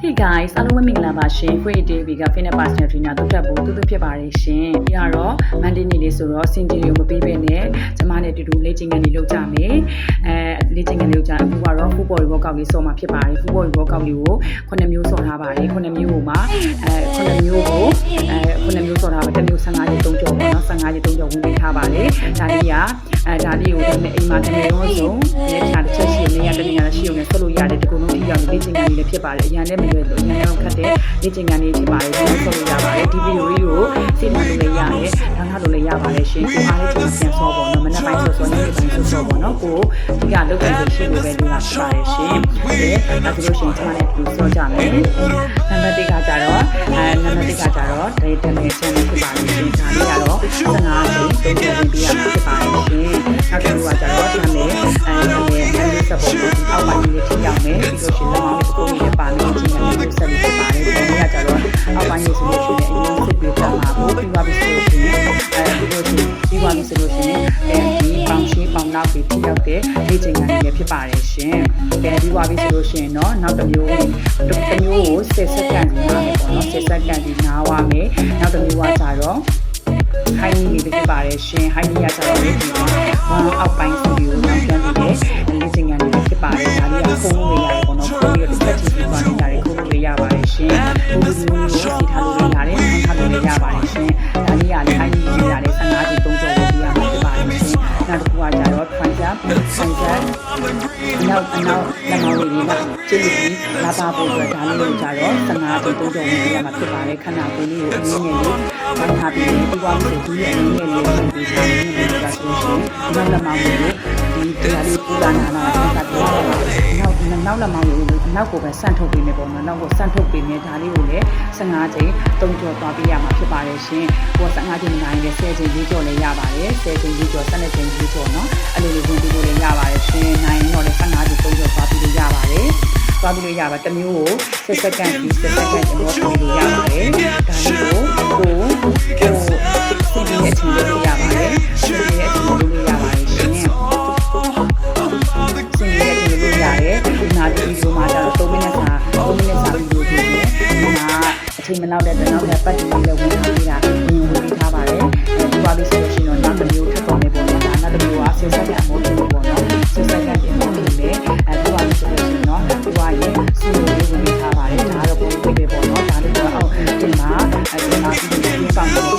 Hey guys အားလုံးပဲမင်္ဂလာပါရှင် Free Day Week Fitness Personal Trainer တို့တက်ဖို့တူတူဖြစ်ပါတယ်ရှင်။ပြီးတော့ Monday နေ့လေးဆိုတော့စင်တီကိုမပေးဘဲနဲ့ကျမနဲ့တူတူလေ့ကျင့်ခန်းလေးလုပ်ကြမယ်။လေ့ကျင့်ခန်းလေးလုပ်ကြအခုကတော့ full body workout လေးဆော့မှာဖြစ်ပါတယ်။ full body workout လေးကို9မျိုးဆော့ထားပါတယ်။9မျိုးကိုမှ9မျိုးကို9မျိုးဆော့ထားပါတစ်မျိုး15ရက်3ကြော်ပေါ့နော်15ရက်3ကြော်ဝင်ပေးထားပါတယ်။ဒါလေးကဒါလေးကိုအိမ်မှာတကယ်ရောဆုံးလက်ချတစ်ချက်ရှိနေရတဲ့နေရာရှိုံနဲ့ဆော့လို့ရတယ်ဒီကုန်းလုံးထိရောက်လေ့ကျင့်ခန်းလေးလည်းဖြစ်ပါတယ်။အရင်နဲ့မရွယ်လို့အရင်ကခတ်တဲ့လေ့ကျင့်ခန်းလေးဖြစ်ပါတယ်ဆော့လို့ရပါတယ်ဒီဗီဒီယိုလေးကိုစိတ်မှန်လို့လည်းရတယ်ဒါမှလို့လည်းရပါတယ်ရှင်ကိုအားလေးချင်းပြန်ဆော့ပေါ့နော်မနေ့ပိုင်းဆော့နေ့ပိုင်းဆော့ပေါ့နော်ကိုဒီကလုတ်တဲ့ရှိလို့ပဲလုပ်လာပါတယ်ရှင်ဒါဆိုလို့ရှိရင်ကျွန်မလည်းဒီဆော့ကြမယ်နံပါတ်1ကကြတော့နံပါတ်1ကကြတော့ဒါတမဲချန်ဖြစ်ပါတယ်ရှင်ဒါလေးကတော့15ချိန်3ချိန်ဝင်ပြရမှာဖြစ်ပါတယ်ရှင်နောက်တစ်ခုကကြတော့ဒါနဲ့ဆက်ဖို့အောက်ပိုင်းလေးထိရောက်မယ်ပြီးလို့ရှိရင်လောင်းလေးကိုလည်းပါမယ်ဒီမှာဆက်ပြီးဖြစ်ပါတယ်ဒီကကြတော့အောက်ပိုင်းလေးဆိုလို့ရှိရင်အရင်စစ်ပြီးတော့မှာကိုပြီးသွားပြီဆိုလို့ရှိရင်ပြီးသွားပြီဆိုလို့ရှိရင်ဒီပေါင်ရှိပေါင်နောက်ပြီးထိရောက်တဲ့လေ့ကျင့်ခန်းလေးဖြစ်ပါတယ်ရှင်ပြီးသွားပြီဆိုလို့ရှိရင်တော့နောက်တစ်မျိုးကို10စက္ကန့်စီနားမယ်ပေါ့နော်10စက္ကန့်စီနားဝမယ်နောက်တစ်မျိုးကကြတော့ဟိုင်းနီလေးဖြစ်ပါတယ်ရှင်ဟိုင်းနီကကြတော့ဒီမှာအောက်ပိုင်းစီကိုနောက်ပြန်ပြီးလေ့ကျင့်ခန်းလေးဖြစ်ပါတယ်ဒါလေးကဖုန်းလို့ရတယ်ပေါ့နော်ဖုန်းရတစ်ချက်ကြည့်ပြီးသွားနေတာလေးခုလို့ရပါတယ်ရှင်ဒီလိုမျိုးကိုစီထားလို့ရတယ်ထားလို့ရပါတယ်ရှင်ဒါလေးကလည်းဟိုင်းနီလေးရတယ်15ချိန်3ကြော်လို့ပြရမှာဖြစ်ပါတယ်ရှင်နောက်တစ်ခုကကြတော့ transfer နောက်လက်မောင်းလေးကကျင်းပြီးလာပါဖို့အတွက်ဒါလေးကိုကြတော့15ချိန်3ကြော်ဝင်ပြရမှာဖြစ်ပါတယ်ခဏကိုလေးကိုအနည်းငယ်လေးပိုင်းထားပြီးပြီးသွားလို့ဒီအနည်းငယ်လေးကိုပြီးထားနေတယ်ဆိုလို့ရှိရင်နောက်လက်မောင်းလေးကိုဒီတရားလေးပူလာနာကတော့နောက်လက်မောင်းလေးကိုနောက်ကိုပဲဆန့်ထုတ်ပေးမယ်ပေါ့နော်နောက်ကိုဆန့်ထုတ်ပေးမယ်ဒါလေးကိုလည်း15ချိန်3ကြော်သွားပေးရမှာဖြစ်ပါတယ်ရှင်ကို15ချိန်နိုင်လည်း10ချိန်4ကြော်လည်းရပါတယ်10ချိန်4ကြော်12ချိန်4ကြော်နော်အဲ့လိုလေးဝင်ပြီးလို့လည်းရပါတယ်ရှင်နိုင်တော့လည်း15ချိန်3ကြော်သွားပြီးလို့ရပါတယ်သွားပြီးလို့ရပါတမျိုးကို10စက္ကန့်ပြီး10စက္ကန့်ကျွန်တော်ပြင်လို့ရပါတယ်ဒါလေးကိုစီးပြီးအချိန်လို့ရပါတယ်စီးပြီးအချိန်လို့ရပါတယ်ရှင်စီးပြီးအချိန်လို့ရတယ်ဒီနာဒီဗီဒီယိုမှာတော့3မိနစ်စာဗီဒီယိုဖြစ်နေဒီမှာအချိန်မလောက်တဲ့နောက်ထပ်ပတ်တူလေးလည်းဝင်ထားပြီးတာဝင်ထားပါတယ်ဒီပါပြီးဆိုလို့ရှိရင်တော့နောက်တစ်မျိုးထပ်ပေါ်နေပေါ့နော်ဒါနောက်တစ်မျိုးက10စက္ကန့်အမိုးဖြစ်ပေါ့နော်10စက္ကန့်ပြင်လို့နေတယ်ဒီပါပြီးဆိုလို့ရှိရင်တော့ဒီပါရဲ့စီးလို့ဝင်ထားပါတယ်ဒါတော့ပုံပြပေးပေါ့နော်ဒါလေးတော့အောက်ဒီမှာဒီမှာဒီပေါင်း